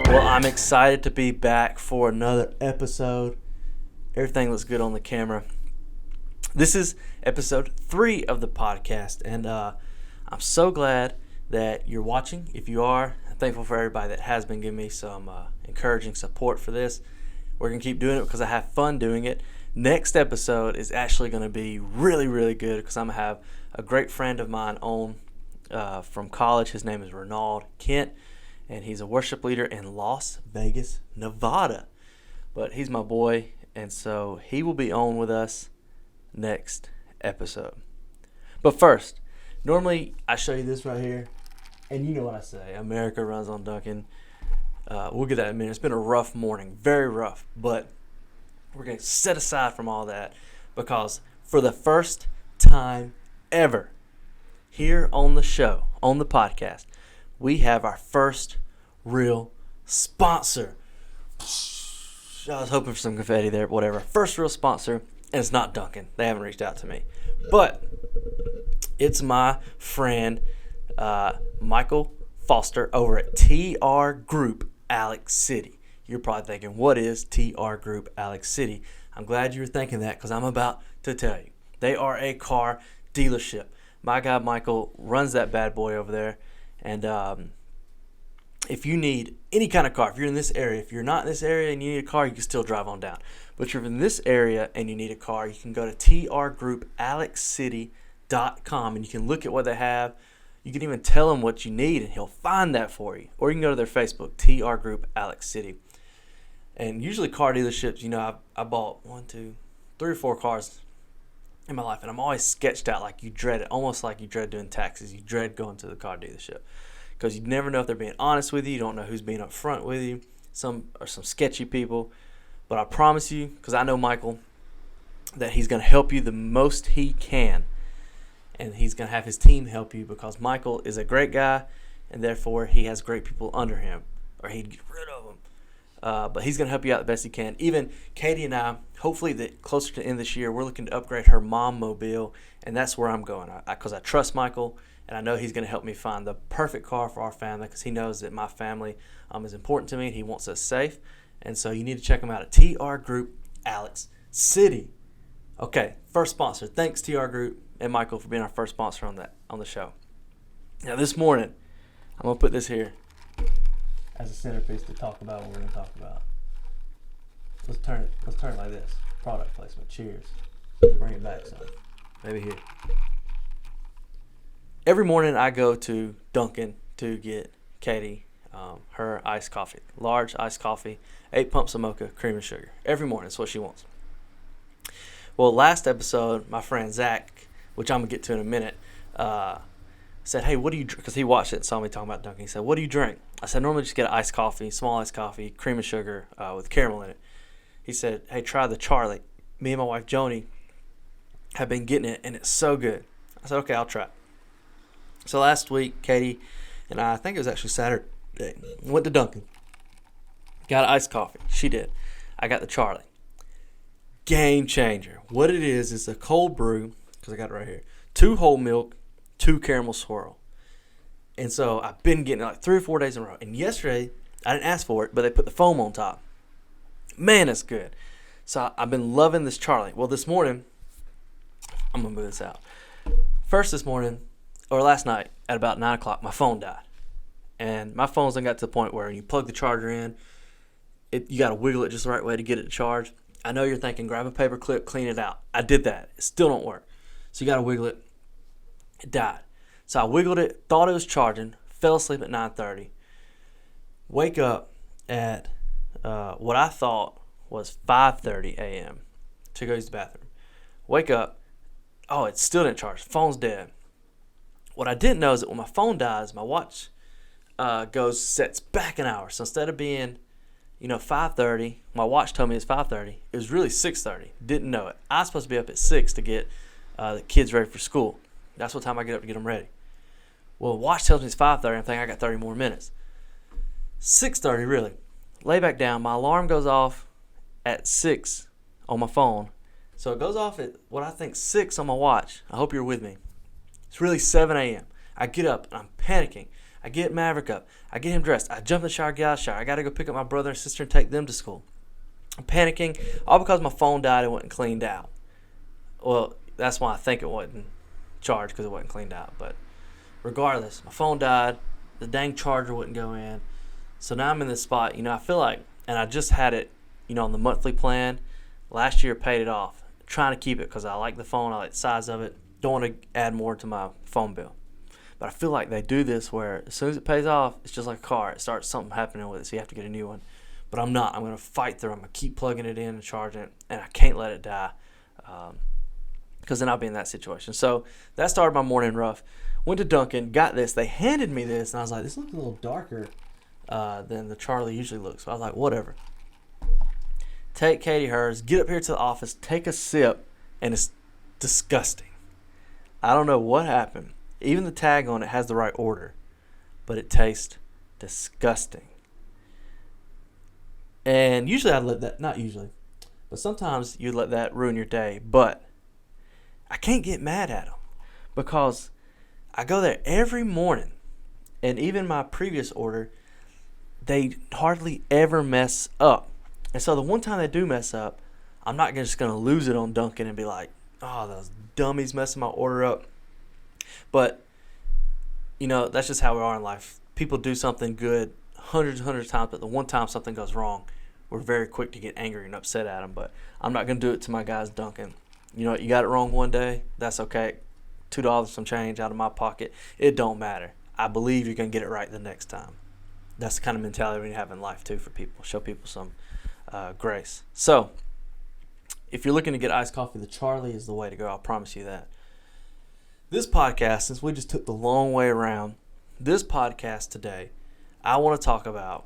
Well, I'm excited to be back for another episode. Everything looks good on the camera. This is episode 3 of the podcast, and I'm so glad that you're watching. If you are, I'm thankful for everybody that has been giving me some encouraging support for this. We're going to keep doing it because I have fun doing it. Next episode is actually going to be really, really good because I'm going to have a great friend of mine on from college. His name is Ronald Kent, and he's a worship leader in Las Vegas, Nevada. But he's my boy, and so he will be on with us next episode. But first, normally I show you this right here, and you know what I say, America runs on Duncan. We'll get that in a minute. It's been a rough morning, very rough, but we're going to set aside from all that because for the first time ever here on the show, on the podcast, we have our first real sponsor. I was hoping for some confetti there, but whatever. First real sponsor, and it's not Duncan. They haven't reached out to me. But it's my friend Michael Foster over at TR Group Alex City. You're probably thinking, what is TR Group Alex City? I'm glad you were thinking that because I'm about to tell you. They are a car dealership. My guy Michael runs that bad boy over there. And if you need any kind of car, if you're in this area, if you're not in this area and you need a car, you can still drive on down. But if you're in this area and you need a car, you can go to trgroupalexcity.com and you can look at what they have. You can even tell him what you need and he'll find that for you. Or you can go to their Facebook, TR Group Alex City. And usually car dealerships, you know, I bought 3 or 4 cars in my life, and I'm always sketched out like you dread it, almost like you dread doing taxes. You dread going to the car dealership because you never know if they're being honest with you. You don't know who's being upfront with you. Some are some sketchy people, but I promise you, because I know Michael, that he's going to help you the most he can, and he's going to have his team help you because Michael is a great guy, and therefore he has great people under him, or he'd get rid of them. But he's going to help you out the best he can. Even Katie and I, hopefully closer to the end of this year, we're looking to upgrade her mom mobile, and that's where I'm going because I trust Michael, and I know he's going to help me find the perfect car for our family because he knows that my family is important to me and he wants us safe. And so you need to check him out at TR Group Alex City. Okay, first sponsor. Thanks TR Group and Michael for being our first sponsor on the show. Now this morning, I'm going to put this here as a centerpiece to talk about what we're going to talk about. Let's turn it like this. Product placement. Cheers. Bring it back some. Maybe here. Every morning I go to Dunkin' to get Katie her iced coffee. Large iced coffee, 8 pumps of mocha, cream and sugar. Every morning. That's what she wants. Well, last episode, my friend Zach, which I'm going to get to in a minute, said, hey, what do you drink? Because he watched it and saw me talking about Dunkin'. He said, what do you drink? I said, normally just get an iced coffee, small iced coffee, cream and sugar with caramel in it. He said, hey, try the Charlie. Me and my wife, Joni, have been getting it, and it's so good. I said, okay, I'll try it. So last week, Katie and I think it was actually Saturday, went to Dunkin'. Got an iced coffee. She did. I got the Charlie. Game changer. What it is a cold brew, because I got it right here, 2 whole milk, 2 caramel swirl. And so I've been getting it like 3 or 4 days in a row. And yesterday, I didn't ask for it, but they put the foam on top. Man, it's good. So I've been loving this Charlie. Well, this morning, I'm going to move this out. First this morning, or last night, at about 9 o'clock, my phone died. And my phone's done got to the point where when you plug the charger in, you got to wiggle it just the right way to get it to charge. I know you're thinking, grab a paper clip, clean it out. I did that. It still don't work. So you got to wiggle it. It died. So I wiggled it, thought it was charging, fell asleep at 9:30. Wake up at what I thought was 5:30 a.m. to go use the bathroom. Wake up. Oh, it still didn't charge. Phone's dead. What I didn't know is that when my phone dies, my watch sets back an hour. So instead of being 5:30, my watch told me it's 5:30. It was really 6:30. Didn't know it. I was supposed to be up at 6 to get the kids ready for school. That's what time I get up to get them ready. Well, the watch tells me it's 5:30. I'm thinking I got 30 more minutes. 6:30, really. Lay back down. My alarm goes off at 6 on my phone. So it goes off at what I think 6 on my watch. I hope you're with me. It's really 7 a.m. I get up and I'm panicking. I get Maverick up. I get him dressed. I jump in the shower, get out of the shower. I got to go pick up my brother and sister and take them to school. I'm panicking, all because my phone died and wasn't cleaned out. Well, that's why I think it wasn't charged, because it wasn't cleaned out. But regardless, my phone died. The dang charger wouldn't go in. So now I'm in this spot. I feel like, and I just had it, on the monthly plan. Last year, paid it off. Trying to keep it because I like the phone. I like the size of it. Don't want to add more to my phone bill. But I feel like they do this where as soon as it pays off, it's just like a car. It starts something happening with it, so you have to get a new one. But I'm not. I'm going to fight through. I'm going to keep plugging it in and charging it, and I can't let it die because then I'll be in that situation. So that started my morning rough. Went to Dunkin', got this. They handed me this, and I was like, this looks a little darker than the Charlie usually looks. So I was like, whatever. Take Katie hers, get up here to the office, take a sip, and it's disgusting. I don't know what happened. Even the tag on it has the right order, but it tastes disgusting. And usually I'd let that, not usually, but sometimes you'd let that ruin your day. But I can't get mad at them because I go there every morning, and even my previous order, they hardly ever mess up. And so the one time they do mess up, I'm not just going to lose it on Dunkin' and be like, oh, those dummies messing my order up. But, that's just how we are in life. People do something good hundreds of times, but the one time something goes wrong, we're very quick to get angry and upset at them. But I'm not going to do it to my guys Dunkin'. You got it wrong one day, that's okay. $2 some change out of my pocket, it don't matter. I believe you're going to get it right the next time. That's the kind of mentality we have in life too for people. Show people some grace. So if you're looking to get iced coffee, the Charlie is the way to go. I promise you that. This podcast, since we just took the long way around, this podcast today, I want to talk about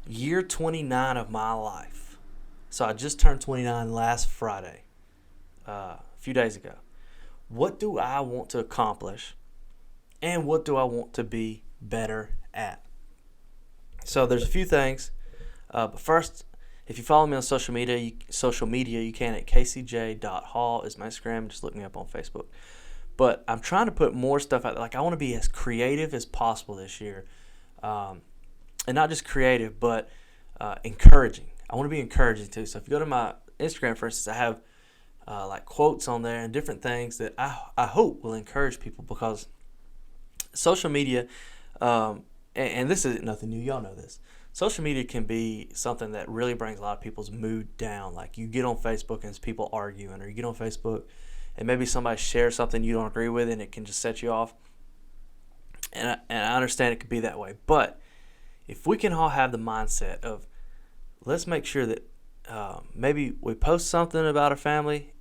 year 29 of my life. So I just turned 29 last Friday, a few days ago. What do I want to accomplish, and what do I want to be better at? So there's a few things, but first, if you follow me on social media, you can at kcj.hall is my Instagram. Just look me up on Facebook. But I'm trying to put more stuff out there. Like, I want to be as creative as possible this year. And not just creative, but encouraging. I want to be encouraging too. So if you go to my Instagram, for instance, I have like quotes on there and different things that I hope will encourage people, because social media, and this isn't nothing new. Y'all know this. Social media can be something that really brings a lot of people's mood down. Like, you get on Facebook and it's people arguing, or you get on Facebook and maybe somebody shares something you don't agree with and it can just set you off. And I understand it could be that way. But if we can all have the mindset of, let's make sure that maybe we post something about our family,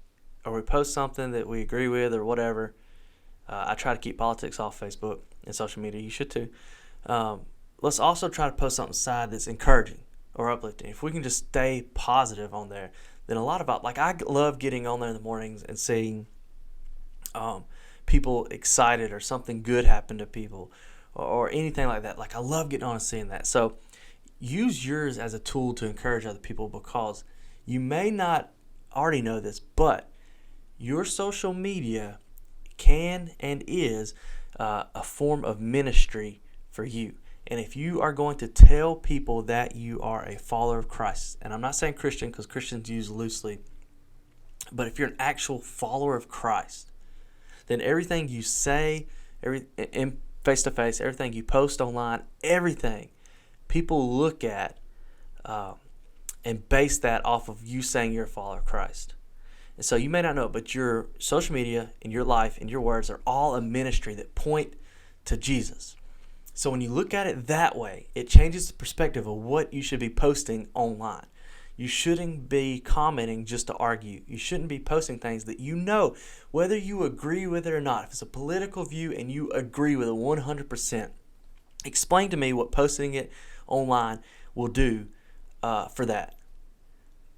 or we post something that we agree with, or whatever. I try to keep politics off Facebook and social media. You should too. Let's also try to post something aside that's encouraging or uplifting. If we can just stay positive on there, then a lot about, like, I love getting on there in the mornings and seeing people excited, or something good happen to people, or anything like that. Like, I love getting on and seeing that. So use yours as a tool to encourage other people, because you may not already know this, but your social media can and is a form of ministry for you. And if you are going to tell people that you are a follower of Christ, and I'm not saying Christian because Christians use loosely, but if you're an actual follower of Christ, then everything you say, in face-to-face, everything you post online, everything, people look at and base that off of you saying you're a follower of Christ. And so you may not know it, but your social media and your life and your words are all a ministry that point to Jesus. So when you look at it that way, it changes the perspective of what you should be posting online. You shouldn't be commenting just to argue. You shouldn't be posting things that you know, whether you agree with it or not. If it's a political view and you agree with it 100%, explain to me what posting it online will do for that.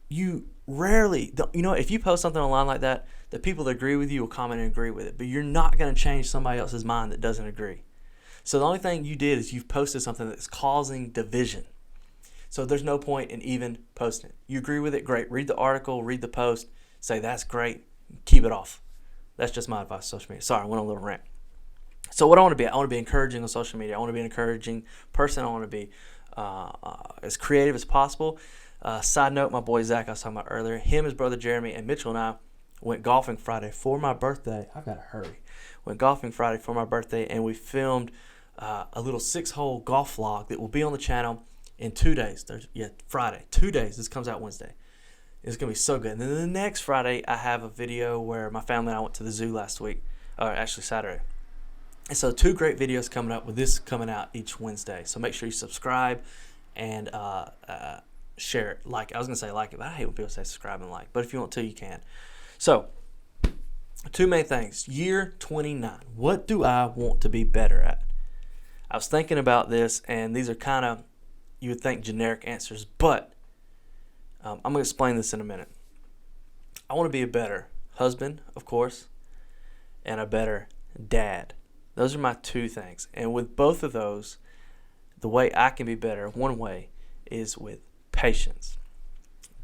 You rarely, if you post something online like that, the people that agree with you will comment and agree with it. But you're not going to change somebody else's mind that doesn't agree. So the only thing you did is you've posted something that's causing division. So there's no point in even posting it. You agree with it, great. Read the article, read the post, say that's great, keep it off. That's just my advice to social media. Sorry, I went on a little rant. So what I want to be, I want to be encouraging on social media. I want to be an encouraging person. I want to be as creative as possible. Side note, my boy Zach, I was talking about earlier, him, his brother Jeremy, and Mitchell and I went golfing Friday for my birthday. I've got to hurry. Went golfing Friday for my birthday, and we filmed a little 6-hole golf vlog that will be on the channel in 2 days. Friday. 2 days. This comes out Wednesday. It's going to be so good. And then the next Friday, I have a video where my family and I went to the zoo last week, or actually Saturday. And so 2 great videos coming up with this coming out each Wednesday. So make sure you subscribe and share it. Like, I was going to say like it, but I hate when people say subscribe and like. But if you want to, you can. So 2 main things. Year 29. What do I want to be better at? I was thinking about this, and these are kind of, you would think, generic answers. But I'm going to explain this in a minute. I want to be a better husband, of course, and a better dad. Those are my 2 things. And with both of those, the way I can be better, one way, is with patience.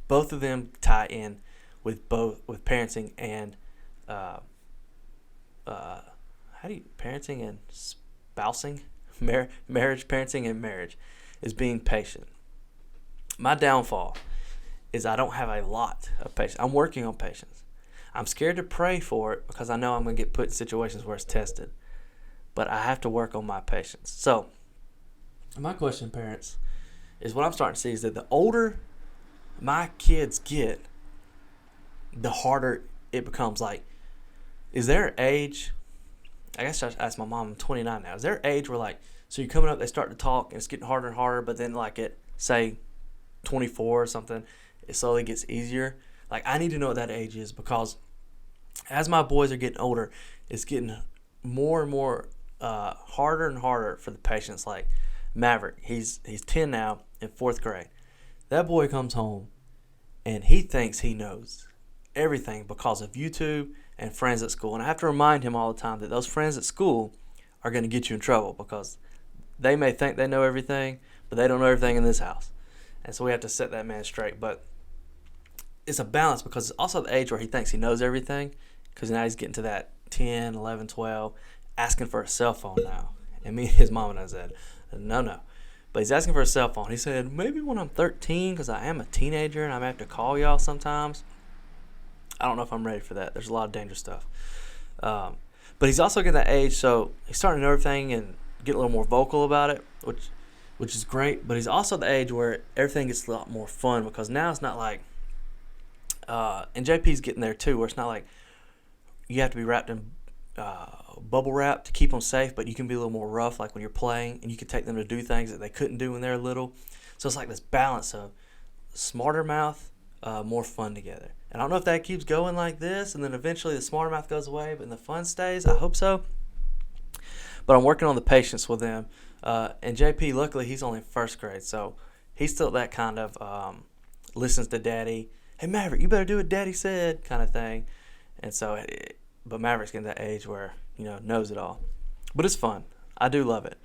Both of them tie in with parenting and parenting and spousing, marriage, parenting and marriage, is being patient. My downfall is I don't have a lot of patience. I'm working on patience. I'm scared to pray for it because I know I'm going to get put in situations where it's tested. But I have to work on my patience. So, my question, parents, is what I'm starting to see is that the older my kids get, the harder it becomes. Like, is there an age, I guess I should ask my mom, I'm 29 now, is there an age where, like, so you're coming up, they start to talk, and it's getting harder and harder, but then, like, at, say, 24 or something, it slowly gets easier? Like, I need to know what that age is, because as my boys are getting older, it's getting more and more harder and harder for the patience. Like Maverick, he's 10 now, in 4th grade. That boy comes home and he thinks he knows everything because of YouTube and friends at school. And I have to remind him all the time that those friends at school are going to get you in trouble, because they may think they know everything, but they don't know everything in this house. And so we have to set that man straight. But it's a balance, because it's also the age where he thinks he knows everything, because now he's getting to that 10, 11, 12, asking for a cell phone now. And me and his mom and I said, no. But he's asking for a cell phone. He said, maybe when I'm 13, because I am a teenager and I may have to call y'all sometimes. I don't know if I'm ready for that. There's a lot of dangerous stuff. But he's also getting that age, so he's starting to know everything and get a little more vocal about it, which is great. But he's also the age where everything gets a lot more fun, because now it's not like, and JP's getting there too, where it's not like you have to be wrapped in bubble wrap to keep them safe, but you can be a little more rough, like when you're playing, and you can take them to do things that they couldn't do when they were little. So it's like this balance of smarter mouth, more fun together. And I don't know if that keeps going like this, and then eventually the smarter mouth goes away, but the fun stays. I hope so. But I'm working on the patience with them. And JP, luckily, he's only in 1st grade, so he's still that kind of listens to daddy. Hey, Maverick, you better do what daddy said, kind of thing. And so, but Maverick's getting that age where, knows it all. But it's fun. I do love it,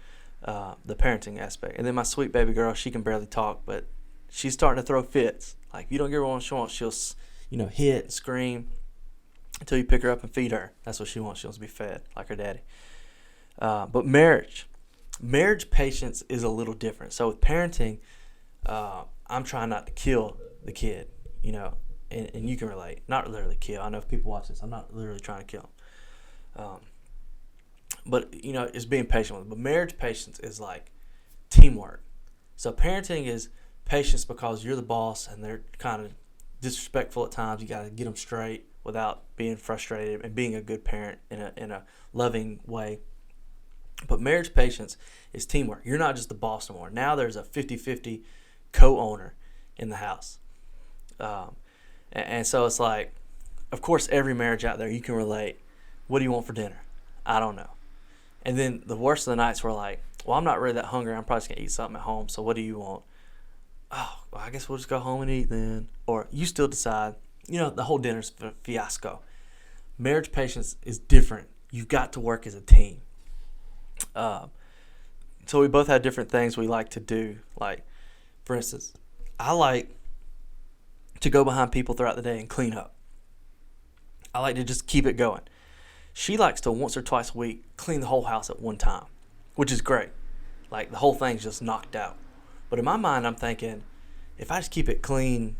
the parenting aspect. And then my sweet baby girl, she can barely talk, but she's starting to throw fits. Like, if you don't give her what she wants, she'll, hit and scream until you pick her up and feed her. That's what she wants. She wants to be fed like her daddy. But marriage patience is a little different. So with parenting, I'm trying not to kill the kid, and you can relate. Not literally kill. I know if people watch this, I'm not literally trying to kill them. But, it's being patient with them. But marriage patience is like teamwork. So parenting is patience because you're the boss and they're kind of disrespectful at times. You got to get them straight without being frustrated, and being a good parent in a loving way. But marriage patience is teamwork. You're not just the boss anymore. Now there's a 50-50 co-owner in the house. And so it's like, of course, every marriage out there, you can relate. What do you want for dinner? I don't know. And then the worst of the nights were like, well, I'm not really that hungry. I'm probably just going to eat something at home. So what do you want? Oh, well, I guess we'll just go home and eat then. Or you still decide. The whole dinner's a fiasco. Marriage patience is different. You've got to work as a team. So we both have different things we like to do. Like, for instance, I like to go behind people throughout the day and clean up. I like to just keep it going. She likes to once or twice a week clean the whole house at one time, which is great. Like the whole thing's just knocked out. But in my mind, I'm thinking, if I just keep it clean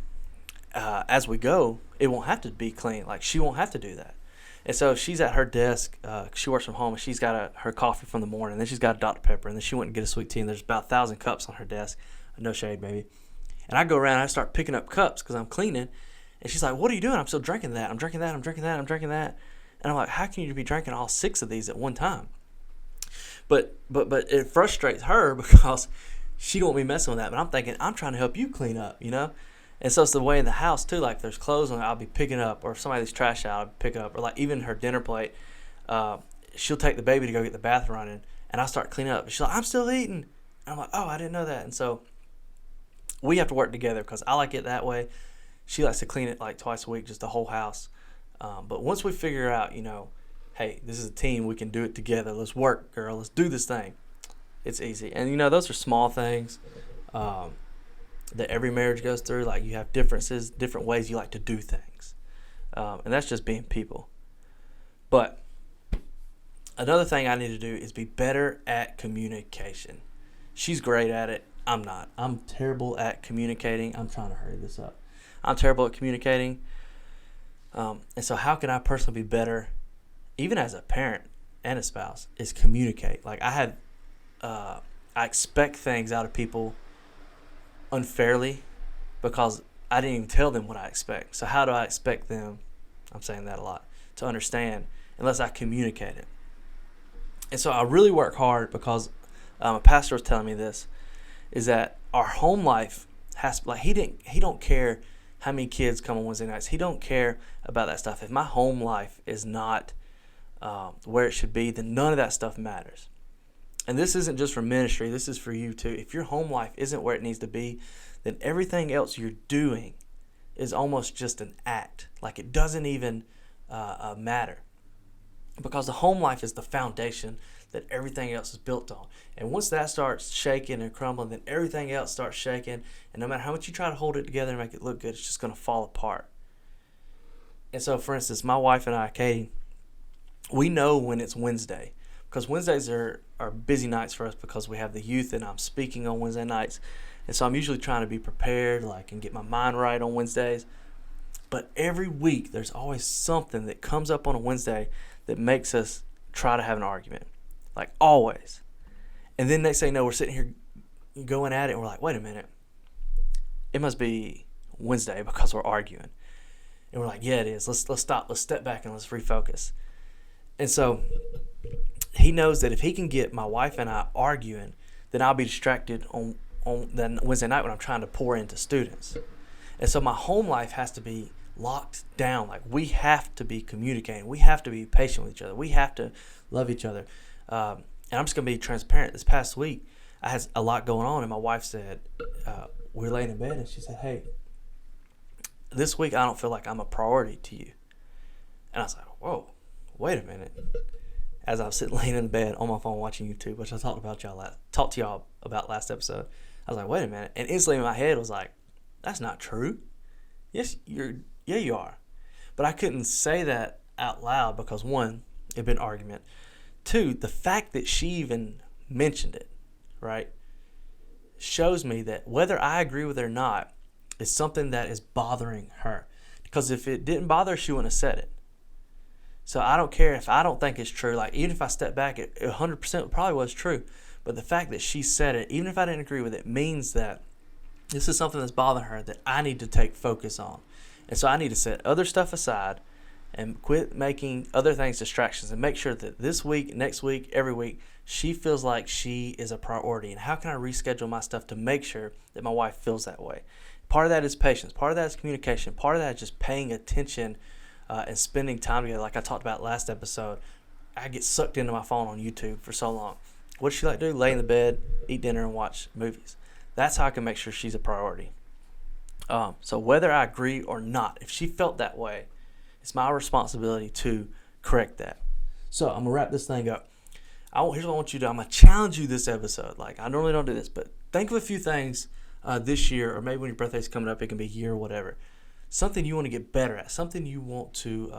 as we go, it won't have to be clean. Like she won't have to do that. And so she's at her desk. She works from home, and she's got her coffee from the morning. And then she's got a Dr. Pepper, and then she went and get a sweet tea. And there's about 1,000 cups on her desk. No shade, baby. And I go around and I start picking up cups because I'm cleaning. And she's like, "What are you doing?" I'm still drinking that. I'm drinking that. I'm drinking that. I'm drinking that. And I'm like, "How can you be drinking all 6 of these at one time?" But it frustrates her because she don't want me messing with that. But I'm thinking, I'm trying to help you clean up, you know? And so it's the way in the house, too. Like, if there's clothes on it, I'll be picking up. Or if somebody's trash out, I'll pick up. Or, like, even her dinner plate, she'll take the baby to go get the bath running, and I'll start cleaning up. She's like, "I'm still eating." And I'm like, "Oh, I didn't know that." And so we have to work together because I like it that way. She likes to clean it, like, twice a week, just the whole house. But once we figure out, you know, hey, this is a team. We can do it together. Let's work, girl. Let's do this thing. It's easy. And, you know, those are small things that every marriage goes through. Like, you have differences, different ways you like to do things. And that's just being people. But another thing I need to do is be better at communication. She's great at it. I'm not. I'm terrible at communicating. I'm trying to hurry this up. I'm terrible at communicating. And so how can I personally be better, even as a parent and a spouse, is communicate. Like I expect things out of people unfairly because I didn't even tell them what I expect. So how do I expect them, I'm saying that a lot, to understand unless I communicate it? And so I really work hard because a pastor was telling me this, is that our home life has, like, he don't care how many kids come on Wednesday nights. He don't care about that stuff. If my home life is not where it should be, then none of that stuff matters. And this isn't just for ministry. This is for you too. If your home life isn't where it needs to be, then everything else you're doing is almost just an act. Like, it doesn't even matter. Because the home life is the foundation that everything else is built on. And once that starts shaking and crumbling, then everything else starts shaking. And no matter how much you try to hold it together and make it look good, it's just going to fall apart. And so, for instance, my wife and I, Katie, we know when it's Wednesday. Because Wednesdays are busy nights for us because we have the youth and I'm speaking on Wednesday nights. And so I'm usually trying to be prepared, like, and get my mind right on Wednesdays. But every week there's always something that comes up on a Wednesday that makes us try to have an argument. Like, always. And then next thing you know, we're sitting here going at it and we're like, wait a minute. It must be Wednesday because we're arguing. And we're like, yeah, it is. Let's stop. Let's step back and let's refocus. And so he knows that if he can get my wife and I arguing, then I'll be distracted on that Wednesday night when I'm trying to pour into students. And so my home life has to be locked down. Like, we have to be communicating. We have to be patient with each other. We have to love each other. And I'm just going to be transparent. This past week, I had a lot going on, and my wife said, we were laying in bed, and she said, "Hey, this week I don't feel like I'm a priority to you." And I was like, whoa, wait a minute. As I was sitting laying in bed on my phone watching YouTube, which I talked to y'all about last episode, I was like, wait a minute. And instantly in my head was like, that's not true. Yes, you are. But I couldn't say that out loud because, one, it had been an argument. Two, the fact that she even mentioned it, right, shows me that whether I agree with it or not is something that is bothering her. Because if it didn't bother her, she wouldn't have said it. So I don't care if I don't think it's true. Like, even if I step back, it 100% probably was true. But the fact that she said it, even if I didn't agree with it, means that this is something that's bothering her that I need to take focus on. And so I need to set other stuff aside and quit making other things distractions and make sure that this week, next week, every week, she feels like she is a priority. And how can I reschedule my stuff to make sure that my wife feels that way? Part of that is patience. Part of that is communication. Part of that is just paying attention and spending time together. Like I talked about last episode, I get sucked into my phone on YouTube for so long. What does she like to do? Lay in the bed, eat dinner, and watch movies. That's how I can make sure she's a priority. So whether I agree or not, if she felt that way, it's my responsibility to correct that. So I'm going to wrap this thing up. Here's what I want you to do. I'm going to challenge you this episode. Like, I normally don't do this, but think of a few things this year, or maybe when your birthday's coming up, it can be a year or whatever. Something you want to get better at, something you want to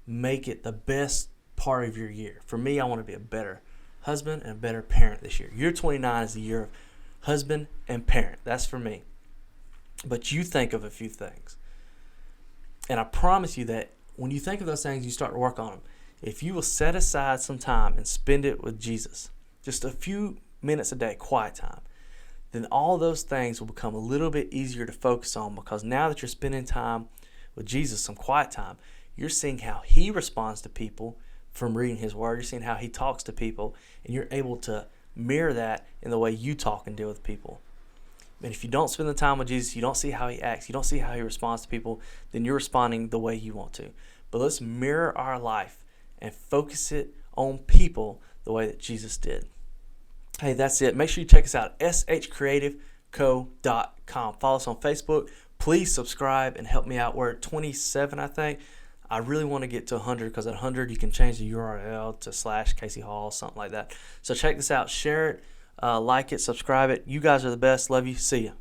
make it the best part of your year. For me, I want to be a better husband and a better parent this year. Year 29 is the year of husband and parent. That's for me. But you think of a few things. And I promise you that when you think of those things, you start to work on them. If you will set aside some time and spend it with Jesus, just a few minutes a day, quiet time, then all those things will become a little bit easier to focus on, because now that you're spending time with Jesus, some quiet time, you're seeing how he responds to people from reading his word. You're seeing how he talks to people, and you're able to mirror that in the way you talk and deal with people. And if you don't spend the time with Jesus, you don't see how he acts, you don't see how he responds to people, then you're responding the way you want to. But let's mirror our life and focus it on people the way that Jesus did. Hey, that's it. Make sure you check us out at shcreativeco.com. Follow us on Facebook. Please subscribe and help me out. We're at 27, I think. I really want to get to 100, because at 100 you can change the URL to /Casey Hall, something like that. So check this out. Share it, like it, subscribe it. You guys are the best. Love you. See ya.